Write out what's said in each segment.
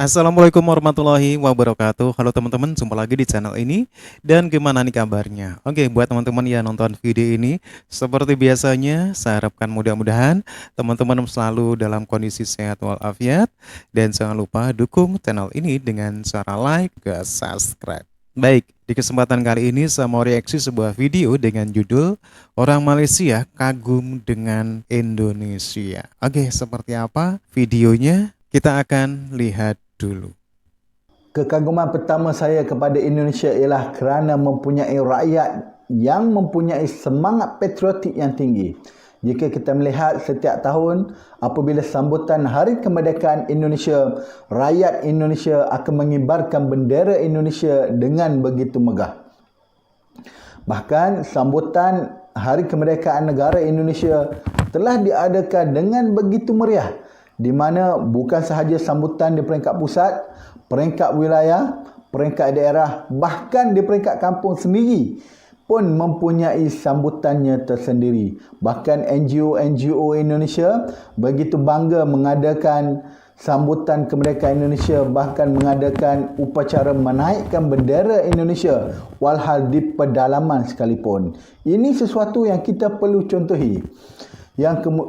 Assalamualaikum warahmatullahi wabarakatuh. Halo teman-teman, jumpa lagi di channel ini. Dan gimana nih kabarnya? Oke, buat teman-teman yang nonton video ini, seperti biasanya, saya harapkan mudah-mudahan teman-teman selalu dalam kondisi sehat walafiat. Dan jangan lupa dukung channel ini dengan cara like ke subscribe. Baik, di kesempatan kali ini saya mau reaksi sebuah video dengan judul Orang Malaysia Kagum dengan Indonesia. Oke, seperti apa videonya? Kita akan lihat dulu. Kekaguman pertama saya kepada Indonesia ialah kerana mempunyai rakyat yang mempunyai semangat patriotik yang tinggi. Jika kita melihat setiap tahun apabila sambutan Hari Kemerdekaan Indonesia, rakyat Indonesia akan mengibarkan bendera Indonesia dengan begitu megah. Bahkan sambutan Hari Kemerdekaan Negara Indonesia telah diadakan dengan begitu meriah, di mana bukan sahaja sambutan di peringkat pusat, peringkat wilayah, peringkat daerah, bahkan di peringkat kampung sendiri pun mempunyai sambutannya tersendiri. Bahkan NGO-NGO Indonesia begitu bangga mengadakan sambutan kemerdekaan Indonesia, bahkan mengadakan upacara menaikkan bendera Indonesia walhal di pedalaman sekalipun. Ini sesuatu yang kita perlu contohi.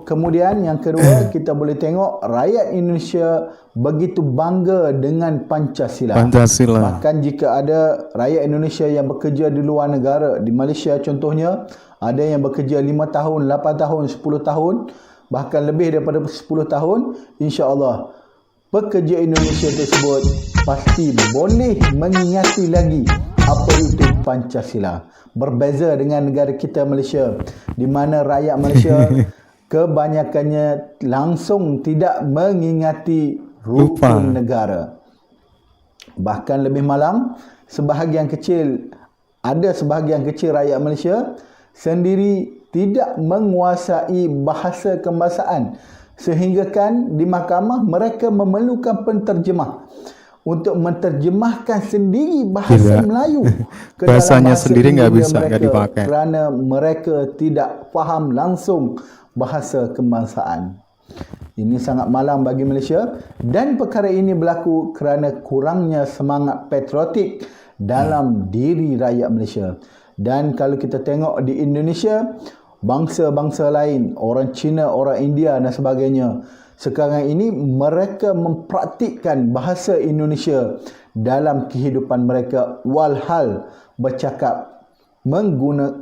Kemudian yang kedua, kita boleh tengok rakyat Indonesia begitu bangga dengan Pancasila. Bahkan jika ada rakyat Indonesia yang bekerja di luar negara, di Malaysia contohnya, ada yang bekerja 5 tahun, 8 tahun, 10 tahun, bahkan lebih daripada 10 tahun, insya-Allah pekerja Indonesia tersebut pasti boleh mengingati lagi apa itu Pancasila. Berbeza dengan negara kita Malaysia, di mana rakyat Malaysia kebanyakannya langsung tidak mengingati rukun negara. Bahkan lebih malang, sebahagian kecil rakyat Malaysia sendiri tidak menguasai bahasa kebangsaan, sehinggakan di mahkamah mereka memerlukan penterjemah untuk menterjemahkan sendiri bahasa Melayu ke bahasanya dalam sendiri nggak bisa, mereka, nggak dipakai kerana mereka tidak faham langsung bahasa kebangsaan. Ini sangat malang bagi Malaysia, dan perkara ini berlaku kerana kurangnya semangat patriotik dalam diri rakyat Malaysia. Dan kalau kita tengok di Indonesia, bangsa-bangsa lain, orang Cina, orang India dan sebagainya, sekarang ini mereka mempraktikkan bahasa Indonesia dalam kehidupan mereka walhal bercakap,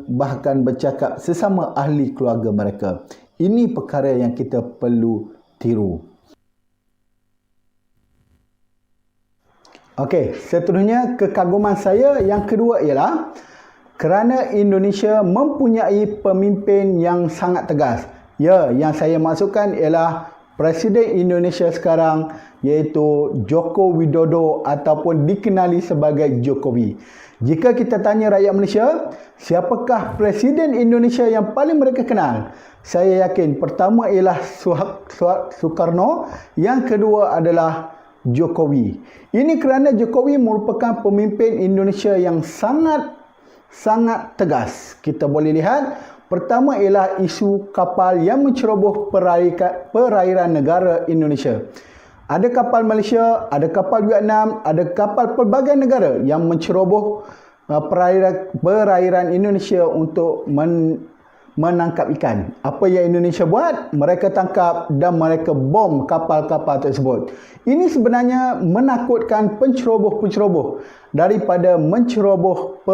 bahkan bercakap sesama ahli keluarga mereka. Ini perkara yang kita perlu tiru. Okey, seterusnya kekaguman saya yang kedua ialah kerana Indonesia mempunyai pemimpin yang sangat tegas. Ya, yang saya maksudkan ialah Presiden Indonesia sekarang, iaitu Joko Widodo ataupun dikenali sebagai Jokowi. Jika kita tanya rakyat Malaysia, siapakah Presiden Indonesia yang paling mereka kenal? Saya yakin pertama ialah Soekarno, yang kedua adalah Jokowi. Ini kerana Jokowi merupakan pemimpin Indonesia yang sangat tegas. Kita boleh lihat, pertama ialah isu kapal yang menceroboh perairan negara Indonesia. Ada kapal Malaysia, ada kapal Vietnam, ada kapal pelbagai negara yang menceroboh perairan Indonesia untuk menangkap ikan. Apa yang Indonesia buat? Mereka tangkap dan mereka bom kapal-kapal tersebut. Ini sebenarnya menakutkan penceroboh-penceroboh daripada menceroboh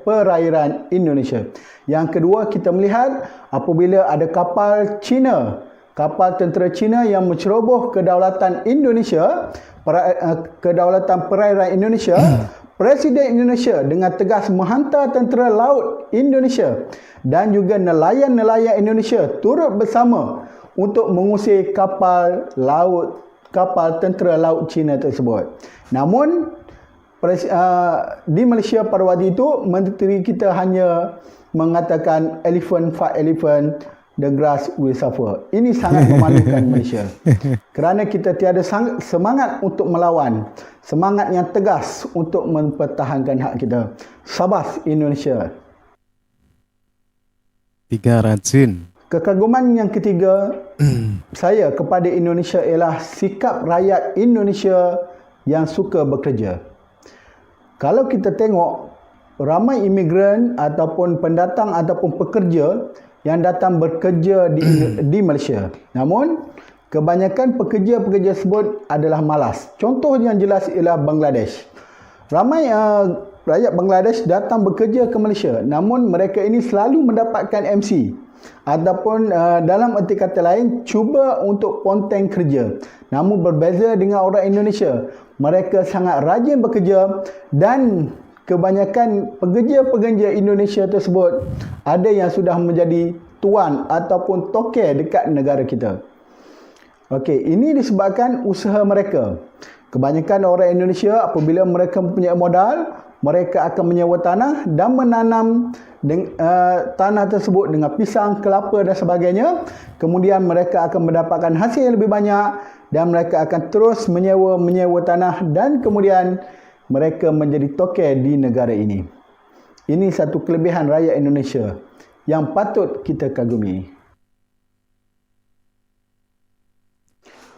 perairan Indonesia. Yang kedua, kita melihat apabila ada kapal Cina, kapal tentera Cina yang menceroboh kedaulatan Indonesia, kedaulatan perairan Indonesia, Presiden Indonesia dengan tegas menghantar tentera laut Indonesia dan juga nelayan-nelayan Indonesia turut bersama untuk mengusir kapal tentera laut Cina tersebut. Namun di Malaysia pada waktu itu, menteri kita hanya mengatakan elephant fight elephant, the grass will suffer. Ini sangat memalukan Malaysia. Kerana kita tiada semangat untuk melawan, semangat yang tegas untuk mempertahankan hak kita. Sabas Indonesia. 3 rajin. Kekaguman yang ketiga saya kepada Indonesia ialah sikap rakyat Indonesia yang suka bekerja. Kalau kita tengok, ramai imigran ataupun pendatang ataupun pekerja yang datang bekerja di Malaysia. Namun, kebanyakan pekerja-pekerja tersebut adalah malas. Contoh yang jelas ialah Bangladesh. Ramai rakyat Bangladesh datang bekerja ke Malaysia, namun mereka ini selalu mendapatkan MC ataupun dalam erti kata lain cuba untuk ponteng kerja. Namun berbeza dengan orang Indonesia, mereka sangat rajin bekerja dan kebanyakan pekerja-pekerja Indonesia tersebut ada yang sudah menjadi tuan ataupun toke dekat negara kita. Okey, ini disebabkan usaha mereka. Kebanyakan orang Indonesia apabila mereka mempunyai modal, mereka akan menyewa tanah dan menanam tanah tersebut dengan pisang, kelapa dan sebagainya. Kemudian mereka akan mendapatkan hasil yang lebih banyak dan mereka akan terus menyewa tanah dan kemudian mereka menjadi toke di negara ini. Ini satu kelebihan rakyat Indonesia yang patut kita kagumi.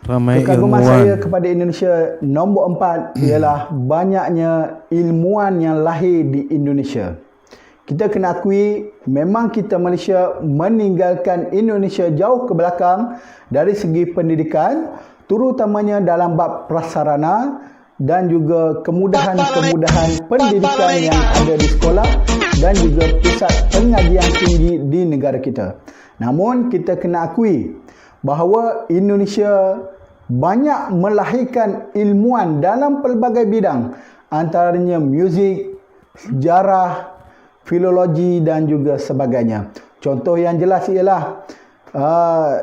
Ramai Kekaguman saya ilmuwan. kepada Indonesia nombor 4 ialah banyaknya ilmuwan yang lahir di Indonesia. Kita kena akui memang kita Malaysia meninggalkan Indonesia jauh ke belakang dari segi pendidikan, terutamanya dalam bab prasarana dan juga kemudahan-kemudahan pendidikan yang ada di sekolah dan juga pusat pengajian tinggi di negara kita. Namun kita kena akui bahawa Indonesia banyak melahirkan ilmuwan dalam pelbagai bidang, antaranya muzik, sejarah, filologi dan juga sebagainya. Contoh yang jelas ialah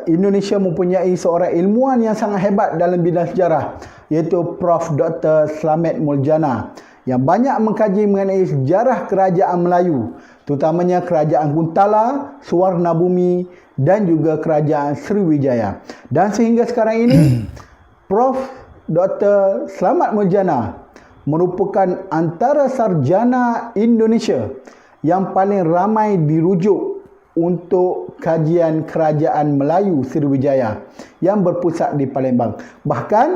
Indonesia mempunyai seorang ilmuwan yang sangat hebat dalam bidang sejarah, iaitu Prof. Dr. Slamet Muljana, yang banyak mengkaji mengenai sejarah kerajaan Melayu, terutamanya kerajaan Kuntala, Suwarnabumi dan juga kerajaan Sriwijaya. Dan sehingga sekarang ini Prof. Dr. Slamet Muljana merupakan antara sarjana Indonesia yang paling ramai dirujuk untuk kajian kerajaan Melayu Sriwijaya yang berpusat di Palembang. Bahkan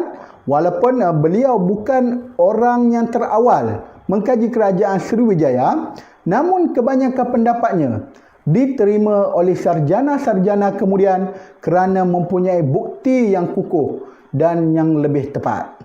walaupun beliau bukan orang yang terawal mengkaji kerajaan Sriwijaya, namun kebanyakan pendapatnya diterima oleh sarjana-sarjana kemudian kerana mempunyai bukti yang kukuh dan yang lebih tepat.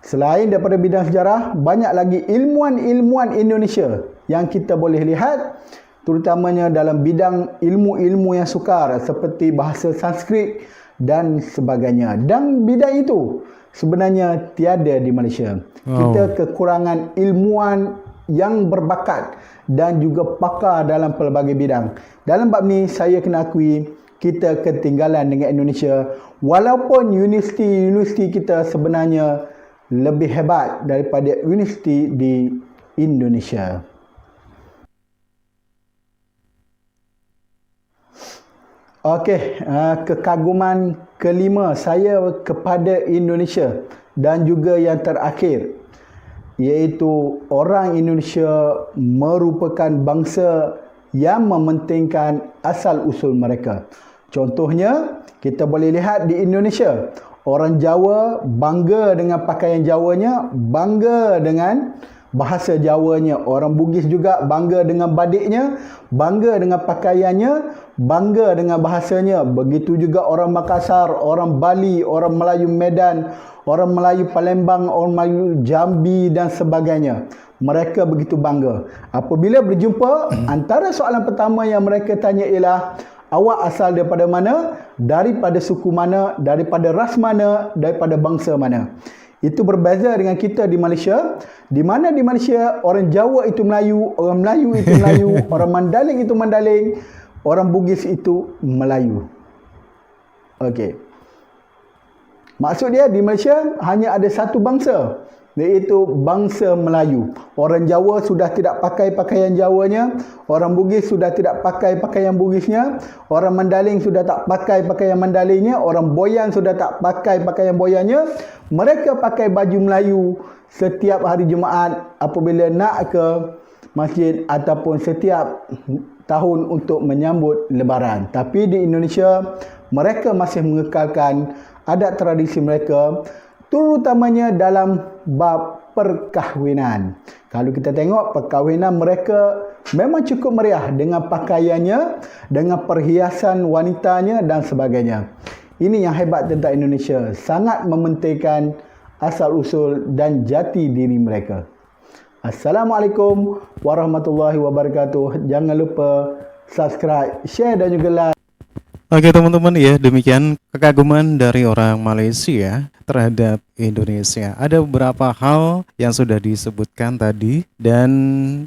Selain daripada bidang sejarah, banyak lagi ilmuwan-ilmuwan Indonesia yang kita boleh lihat, terutamanya dalam bidang ilmu-ilmu yang sukar seperti bahasa Sanskrit dan sebagainya. Dan bidang itu sebenarnya tiada di Malaysia. Kita kekurangan ilmuwan yang berbakat dan juga pakar dalam pelbagai bidang. Dalam bab ni saya kena akui kita ketinggalan dengan Indonesia, walaupun universiti kita sebenarnya lebih hebat daripada universiti di Indonesia. Okey, kekaguman kelima saya kepada Indonesia dan juga yang terakhir, iaitu orang Indonesia merupakan bangsa yang mementingkan asal-usul mereka. Contohnya, kita boleh lihat di Indonesia, orang Jawa bangga dengan pakaian Jawanya, bangga dengan bahasa Jawanya. Orang Bugis juga bangga dengan badiknya, bangga dengan pakaiannya, bangga dengan bahasanya. Begitu juga orang Makassar, orang Bali, orang Melayu Medan, orang Melayu Palembang, orang Melayu Jambi dan sebagainya. Mereka begitu bangga. Apabila berjumpa, antara soalan pertama yang mereka tanya ialah, awak asal daripada mana? Daripada suku mana? Daripada ras mana? Daripada bangsa mana? Itu berbeza dengan kita di Malaysia, di mana di Malaysia orang Jawa itu Melayu, orang Melayu itu Melayu, orang Mandaling itu Mandaling, orang Bugis itu Melayu. Okey. Maksud dia di Malaysia hanya ada satu bangsa, iaitu bangsa Melayu. Orang Jawa sudah tidak pakai pakaian Jawanya, orang Bugis sudah tidak pakai pakaian Bugisnya, orang Mandaling sudah tak pakai pakaian Mandalingnya, orang Boyan sudah tak pakai pakaian Boyannya. Mereka pakai baju Melayu setiap hari Jumaat apabila nak ke masjid ataupun setiap tahun untuk menyambut Lebaran. Tapi di Indonesia, mereka masih mengekalkan adat tradisi mereka. terutamanya dalam bab perkahwinan. Kalau kita tengok perkahwinan mereka memang cukup meriah dengan pakaiannya, dengan perhiasan wanitanya dan sebagainya. Ini yang hebat tentang Indonesia, sangat mementingkan asal-usul dan jati diri mereka. Assalamualaikum warahmatullahi wabarakatuh. Jangan lupa subscribe, share dan juga like. Oke teman-teman ya, demikian kekaguman dari orang Malaysia terhadap Indonesia. Ada beberapa hal yang sudah disebutkan tadi dan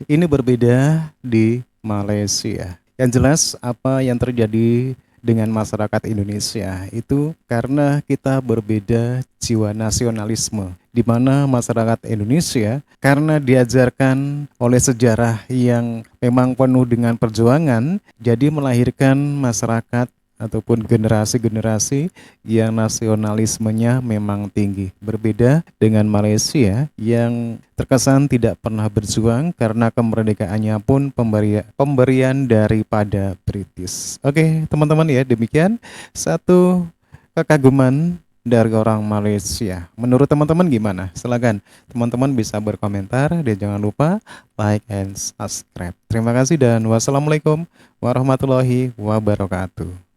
ini berbeda di Malaysia. Yang jelas apa yang terjadi dengan masyarakat Indonesia itu karena kita berbeda jiwa nasionalisme, di mana masyarakat Indonesia karena diajarkan oleh sejarah yang memang penuh dengan perjuangan, jadi melahirkan masyarakat ataupun generasi-generasi yang nasionalismenya memang tinggi. Berbeda dengan Malaysia yang terkesan tidak pernah berjuang karena kemerdekaannya pun pemberian daripada British. Oke, teman-teman ya, demikian satu kekaguman dari orang Malaysia. Menurut teman-teman gimana? Silakan teman-teman bisa berkomentar dan jangan lupa like and subscribe. Terima kasih dan wassalamualaikum warahmatullahi wabarakatuh.